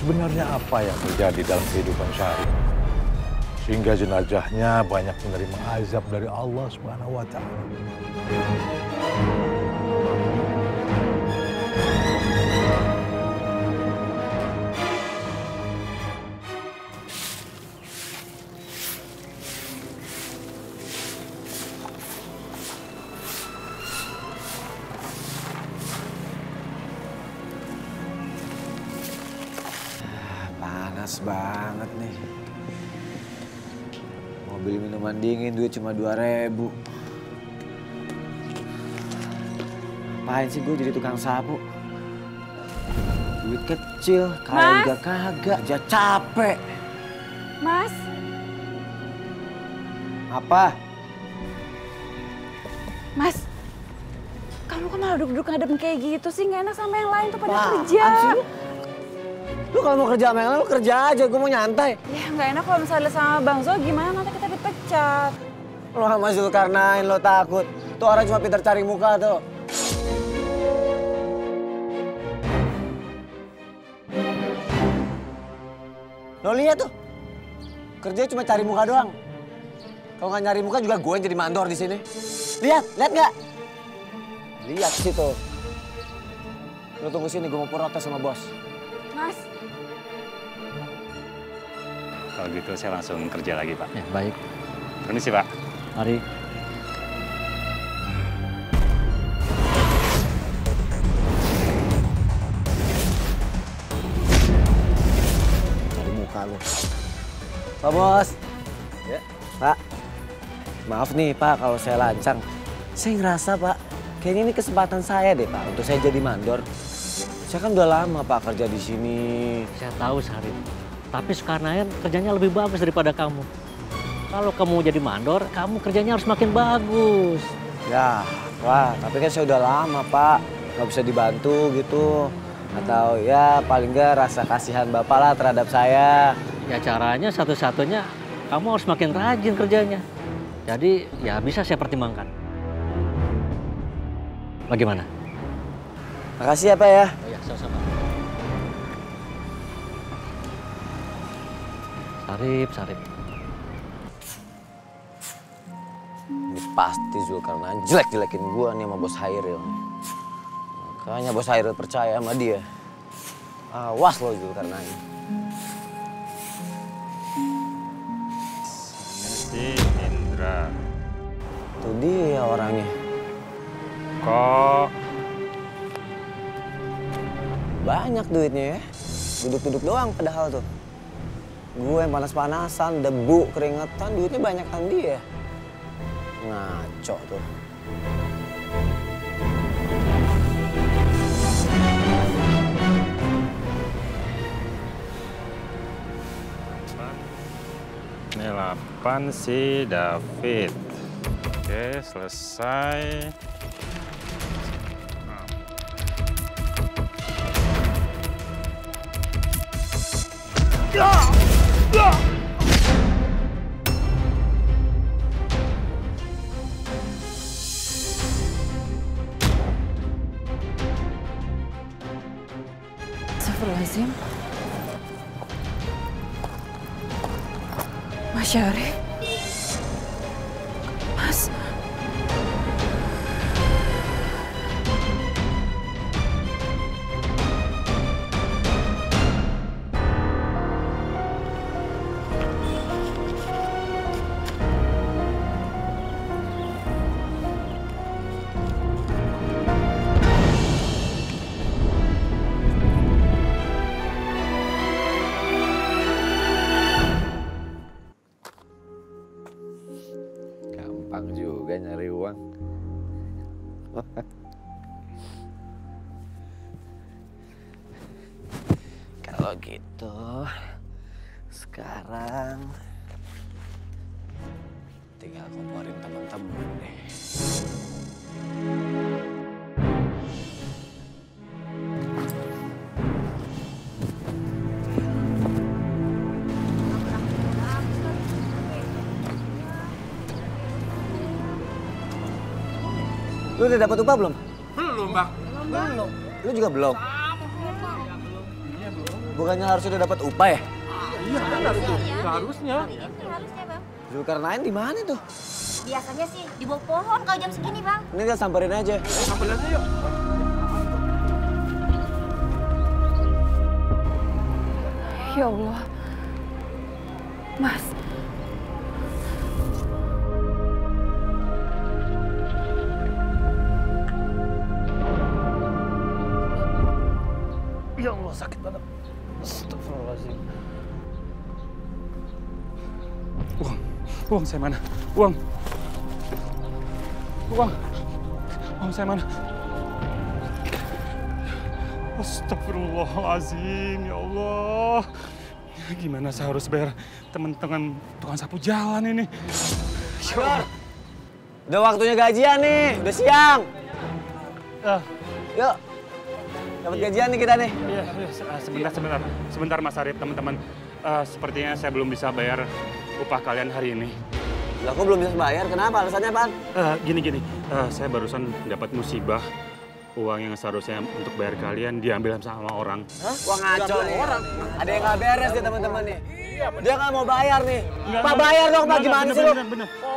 sebenarnya apa yang terjadi dalam kehidupan Syarif? Sehingga jenazahnya banyak menerima azab dari Allah Subhanahu wa Ta'ala. Panas banget nih. Mau beli minuman dingin duit cuma 2.000. Ngapain sih gue jadi tukang sapu? Duit kecil, kaya juga kagak, kerja capek. Mas? Apa? Mas, kamu kok malah duduk-duduk ngadep kayak gitu sih? Nggak enak sama yang lain tuh pada kerja. Sih lu? Lu kalau mau kerja sama yang lain, lu kerja aja, gue mau nyantai. Ya nggak enak kalau misalnya sama Bang Zo, gimana nanti kita dipecat. Lo sama Zulkarnain, lo takut. Tuh orang cuma pintar cari muka tuh. Lo lihat tuh, kerja cuma cari muka doang. Kalau nggak nyari muka juga gue yang jadi mandor di sini. Lihat nggak? Lihat situ. Lo tunggu sini, gue mau protes sama bos. Mas. Kalau gitu saya langsung kerja lagi, Pak. Ya, baik. Permisi, Pak. Mari. Cari muka lo. Pak Bos. Ya. Pak. Maaf nih, Pak, kalau saya lancang. Saya ngerasa, Pak, kayaknya ini kesempatan saya deh, Pak, untuk saya jadi mandor. Saya kan udah lama, Pak, kerja di sini. Saya tahu, Syarif. Tapi Zulkarnain kerjanya lebih bagus daripada kamu. Kalau kamu jadi mandor, kamu kerjanya harus makin bagus. Ya, Pak, tapi kan saya udah lama, Pak. Nggak bisa dibantu gitu. Atau ya paling nggak rasa kasihan Bapak lah terhadap saya. Ya caranya satu-satunya kamu harus makin rajin kerjanya. Jadi ya bisa saya pertimbangkan. Bagaimana? Makasih ya, Pak ya. Oh ya, sama-sama. Syarif. Ini pasti Zulkarnain jelek-jelekin gua nih sama Bos Hairil. Makanya Bos Hairil percaya sama dia. Awas lo Zulkarnain. Si Indra. Itu dia orangnya. Kok Banyak duitnya ya. Duduk-duduk doang padahal tuh. Gue yang panas-panasan, debu, keringetan, duitnya banyakan dia. Ngaco tuh. ini 8 si David. Oke, selesai. Astagfirullahaladzim. Mas Syarif. Mas. Gampang juga nyari uang. Kalau gitu, sekarang tinggal komporin teman-teman deh. Lu udah dapat upah belum? Belum, Bang. Belum. Lu juga belum? Bukannya harusnya udah dapat upah ya? Iya, benar itu. Seharusnya. Harusnya, Bang. Zulkarnain di mana tuh? Biasanya sih di bawah pohon kalau jam segini, Bang. Ini kita samperin aja. Sampai aja yuk. Ya Allah. Mas. Ya Allah, sakit banget. Astagfirullahaladzim. Uang saya mana? Uang saya mana? Astagfirullahaladzim, ya Allah. Gimana saya harus bayar teman-teman tukang sapu jalan ini? Mandor, udah waktunya gajian nih, udah siang. Yuk, dapat gajian nih kita nih. Iya, sebentar Mas Arif, teman-teman. Sepertinya saya belum bisa bayar upah kalian hari ini. Lah, kok belum bisa bayar? Kenapa? Alasannya apaan? Gini, saya barusan dapat musibah. Uang yang seharusnya untuk bayar kalian diambil sama orang. Hah? Uang ngaco nih. Ada yang nggak beres nih teman-teman nih. Dia nggak mau bayar nih. Pak, bayar dong, Pak. Gimana sih lu?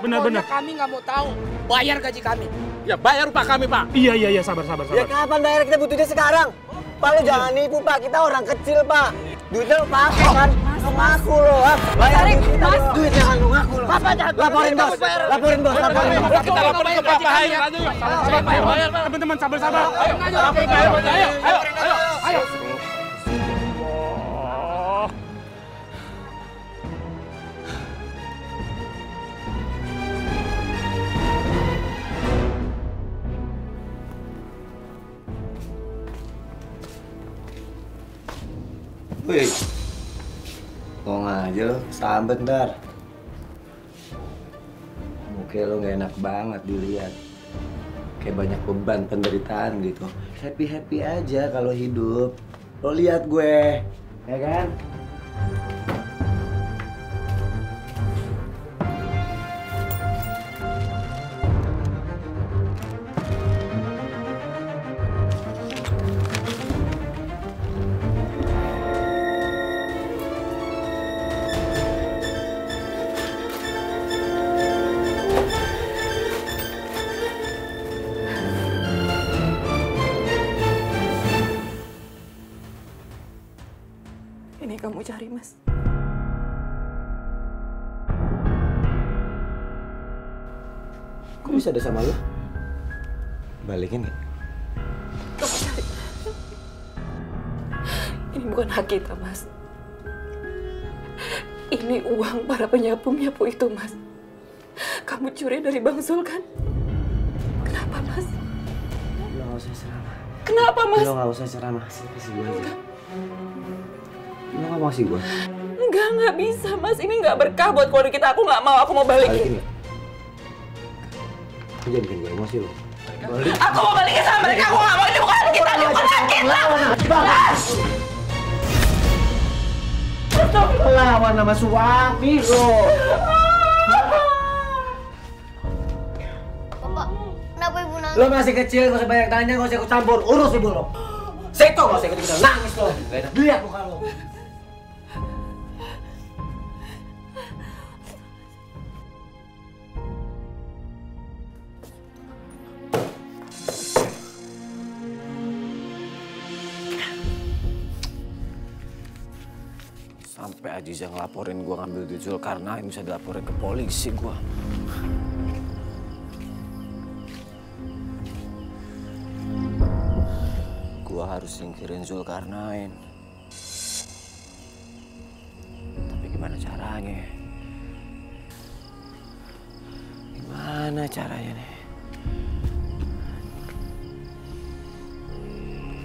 Benar. Kami nggak mau tahu. Bayar gaji kami. Ya bayar upah kami, Pak. Iya, sabar. Ya kapan bayar? Kita butuhnya sekarang. Pak, lu jangan nipu, Pak. Kita orang kecil, Pak. Duitnya lu pakai kan? Lu ngaku lo, ha? Bayar duit kita, lo. Duitnya kan lu ngaku lo. Laporin bos. Kita laporin ke Pak Bahaya. Bayar, Teman-teman, sabar. Ayo. Wih, ngomong aja lo, sambet ntar. Muka lo gak enak banget dilihat. Kayak banyak beban penderitaan gitu. Happy-happy aja kalau hidup. Lo lihat gue, ya kan? Ini kamu cari, Mas. Kok bisa ada sama lo? Balikin gak? Kamu cari. Ini bukan hak kita, Mas. Ini uang para penyapu-nyapu itu, Mas. Kamu curi dari Bang Zul, kan? Kenapa, Mas? Lo gak usah ceramah. Kenapa, Mas? Lo gak usah ceramah. Kasih gue aja. Lo gak mau kasih gue? Nggak bisa, Mas. Ini nggak berkah buat keluarga kita. Aku nggak mau, aku mau balikin. Balikin gak? Lo jangan bikin gue emosi lo. Balik. Aku mau balikin sama mereka. Aku nggak mau. Ini bukan hak kita. Ini bukan hak kita. Melawan sama suami lo. Bapak, kenapa ibu nangis? Lo masih kecil, gak usah banyak tanya, gak usah ikut campur. Urus ibu lo. Seto gak usah ikut-ikutan nangis lo. Gak enak lihat muka lo. Sampai Aziza ngelaporin gue ngambil duit Zulkarnain, bisa dilaporin ke polisi gue. Gue harus singkirin Zulkarnain. Tapi gimana caranya? Gimana caranya nih?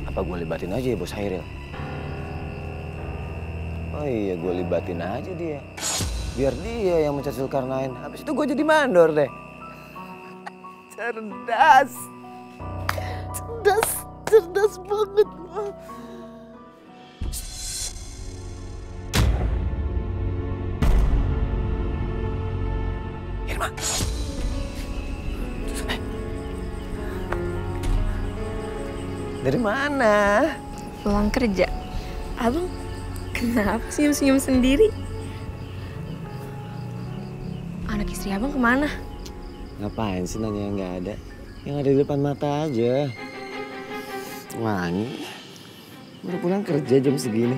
Apa gue libatin aja ya Bos Hairil? Oh iya, gue libatin aja dia. Biar dia yang mencat Zulkarnain. Habis itu gue jadi mandor deh. Cerdas. Cerdas banget. Irma. Dari mana? Pulang kerja. Abang Kenapa senyum-senyum sendiri? Anak istri abang kemana? Ngapain sih nanya yang nggak ada? Yang ada di depan mata aja. Mana? Baru pulang kerja jam segini.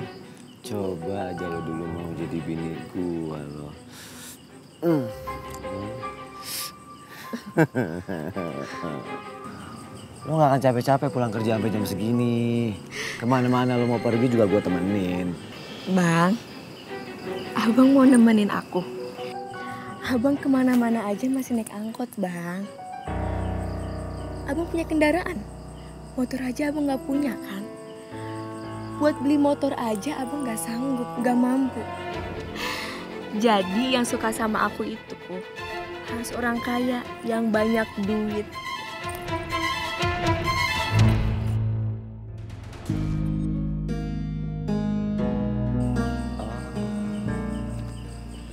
Coba aja lo dulu mau jadi bini gua lo. Lo gak akan capek-capek pulang kerja sampai jam segini. Kemana-mana lo mau pergi juga gua temenin. Bang, abang mau nemenin aku. Abang kemana-mana aja masih naik angkot, Bang. Abang punya kendaraan. Motor aja abang gak punya kan? Buat beli motor aja abang gak sanggup, gak mampu. Jadi yang suka sama aku itu harus orang kaya yang banyak duit.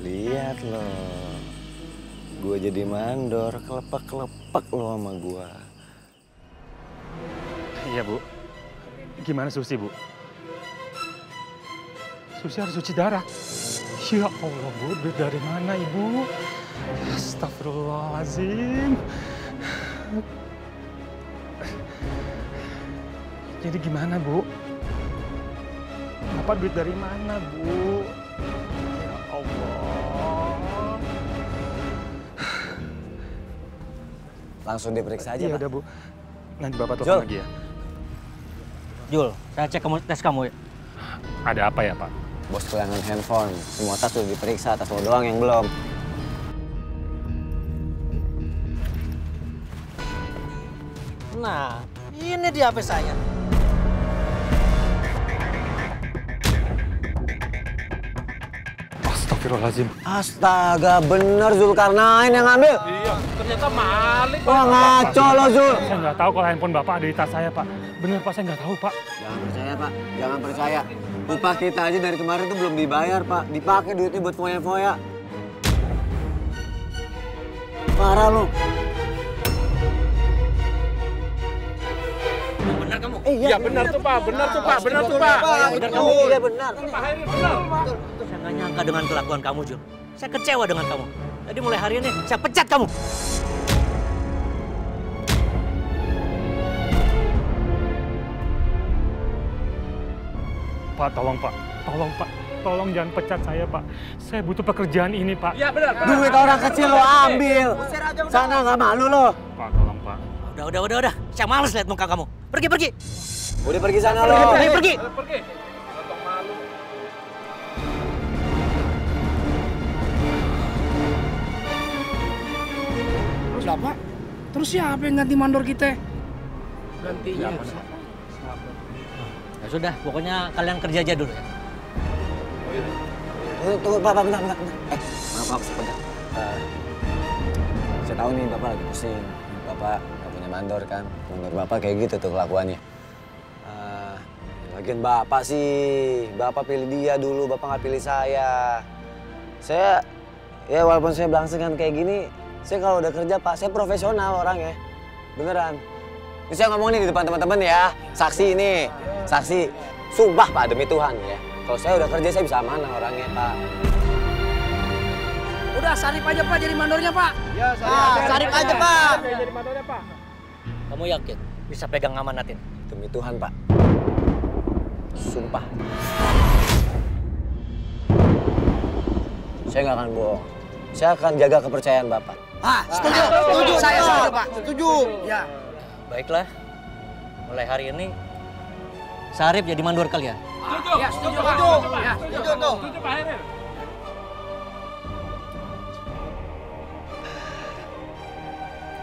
Lihat lo, gue jadi mandor, kelepek-kelepek lo sama gue. Iya, Bu. Gimana Susi, Bu? Susi harus cuci darah. Ya Allah, Bu. Duit dari mana, Ibu? Astagfirullahaladzim. Jadi gimana, Bu? Bapak duit dari mana, Bu? Ya Allah. Langsung diperiksa aja, Iya, Pak. udah, Bu. Nanti Bapak telepon lagi ya. Jul, saya cek tes kamu ya. Ada apa ya, Pak? Bos kehilangan handphone, semua tas udah diperiksa, tas lo doang yang belum. Nah, ini dia HP saya. Astagfirullahaladzim. Astaga, bener Zulkarnain yang ngambil. Iya, ternyata maling. Wah, ngaco lo, Zul. Saya nggak tahu kalau handphone Bapak ada di tas saya, Pak. Bener, Pak, saya nggak tahu, Pak. Jangan percaya, Pak. Jangan percaya. Upah kita aja dari kemarin tuh belum dibayar, Pak. Dipakai duitnya buat foya-foya. Parah lo. Benar kamu? Iya benar tuh Pak, benar tuh Pak, benar tuh Pak. Benar kamu? Iya benar. Pak Hairi benar. Saya nggak nyangka dengan kelakuan kamu, Jul. Saya kecewa dengan kamu. Jadi mulai hari ini saya pecat kamu. Pak, tolong, Pak. Tolong, Pak. Tolong jangan pecat saya, Pak. Saya butuh pekerjaan ini, Pak. Iya benar. Duit orang kecil lo ambil. Sana nggak malu lo. Pak, tolong, Pak. Udah. Saya males lihat muka kamu. Pergi. Udah pergi sana lo. Pergi. Pergi. Potong malu. Terus apa? Terus siapa yang ganti mandor kita? Gantinya. Ya sudah, pokoknya kalian kerja aja dulu ya. Tunggu, Pak, bentar. Maaf, sebentar. Saya tahu nih Bapak lagi pusing. Bapak nggak punya mandor kan? Mandor Bapak kayak gitu tuh kelakuannya. Lagian Bapak sih, Bapak pilih dia dulu, Bapak nggak pilih saya. Saya, ya walaupun saya belangsengan kayak gini, saya kalau udah kerja Pak, saya profesional orangnya. Beneran. Ini saya ngomong nih di depan teman-teman ya, saksi ini, saksi. Sumpah Pak, demi Tuhan ya. Kalau saya udah kerja, saya bisa amanah orangnya Pak. Udah Sarip aja Pak jadi mandornya Pak. Ya, Sarip aja Pak. Jadi mandornya Pak. Kamu yakin bisa pegang amanatin? Demi Tuhan Pak. Sumpah. Saya nggak akan bohong. Saya akan jaga kepercayaan Bapak. Setuju. Saya setuju Pak. Setuju. Ya. Baiklah, mulai hari ini Sarip jadi mandor kalian. Ya, setuju Pak. Ya, setuju tuh. Setuju Pak Hairi.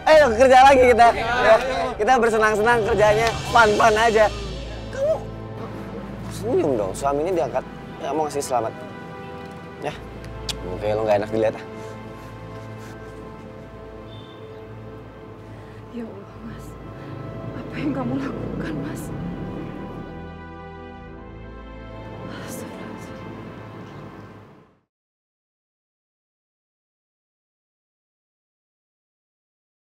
Ayo kerja lagi kita. Ya, kita bersenang-senang kerjanya, fun-fun aja. Kamu senyum dong, suaminya diangkat. Ya mau ngasih selamat. Ya, mungkin lo nggak enak dilihat ah. Ya Allah, Mas. Apa yang kamu lakukan, Mas?